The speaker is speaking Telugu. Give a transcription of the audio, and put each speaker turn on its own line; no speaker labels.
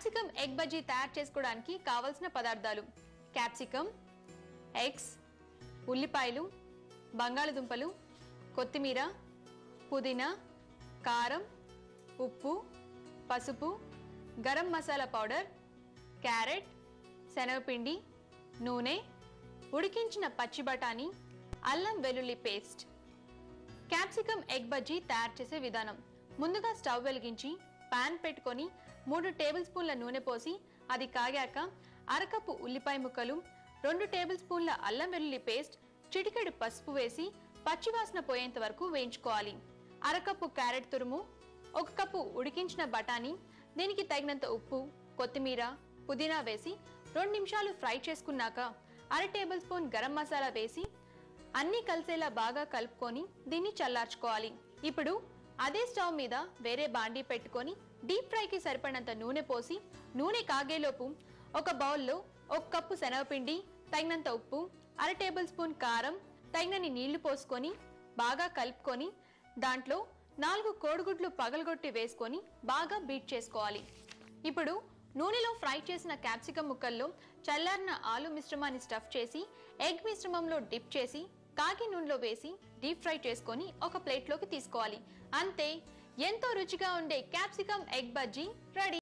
క్యాప్సికమ్ ఎగ్ బజ్జీ తయారు చేసుకోవడానికి కావలసిన పదార్థాలు: క్యాప్సికమ్, ఎగ్స్, ఉల్లిపాయలు, బంగాళదుంపలు, కొత్తిమీర, పుదీనా, కారం, ఉప్పు, పసుపు, గరం మసాలా పౌడర్, క్యారెట్, శనగపిండి, నూనె, ఉడికించిన పచ్చి బఠానీ, అల్లం వెల్లుల్లి పేస్ట్. క్యాప్సికమ్ ఎగ్ బజ్జీ తయారు చేసే విధానం: ముందుగా స్టవ్ వెలిగించి పాన్ పెట్టుకొని 3 టేబుల్ స్పూన్ల నూనె పోసి అది కాగాక అరకప్పు ఉల్లిపాయ ముక్కలు, 2 టేబుల్ స్పూన్ల అల్లం వెల్లుల్లి పేస్ట్, చిటికెడు పసుపు వేసి పచ్చివాసన పోయేంత వరకు వేయించుకోవాలి. అరకప్పు క్యారెట్ తురుము, 1 కప్పు ఉడికించిన బఠానీ, దీనికి తగినంత ఉప్పు, కొత్తిమీర, పుదీనా వేసి 2 నిమిషాలు ఫ్రై చేసుకున్నాక 1/2 టేబుల్ స్పూన్ గరం మసాలా వేసి అన్నీ కలిసేలా బాగా కలుపుకొని దీన్ని చల్లార్చుకోవాలి. ఇప్పుడు అదే స్టవ్ మీద వేరే బాండీ పెట్టుకొని డీప్ ఫ్రైకి సరిపడినంత నూనె పోసి నూనె కాగేలోపు ఒక బౌల్లో 1 కప్పు శనగపిండి, తగినంత ఉప్పు, 1/2 టేబుల్ స్పూన్ కారం, తగినన్ని నీళ్లు పోసుకొని బాగా కలుపుకొని దాంట్లో 4 కోడిగుడ్లు పగలగొట్టి వేసుకొని బాగా బీట్ చేసుకోవాలి. ఇప్పుడు నూనెలో ఫ్రై చేసిన క్యాప్సికమ్ ముక్కల్లో చల్లారిన ఆలు మిశ్రమాన్ని స్టఫ్ చేసి ఎగ్ మిశ్రమంలో డిప్ చేసి కాగి నూనెలో వేసి డీప్ ఫ్రై చేసుకొని ఒక ప్లేట్లోకి తీసుకోవాలి. అంతే, ఎంతో రుచిగా ఉండే క్యాప్సికమ్ ఎగ్ బజ్జీ రెడీ.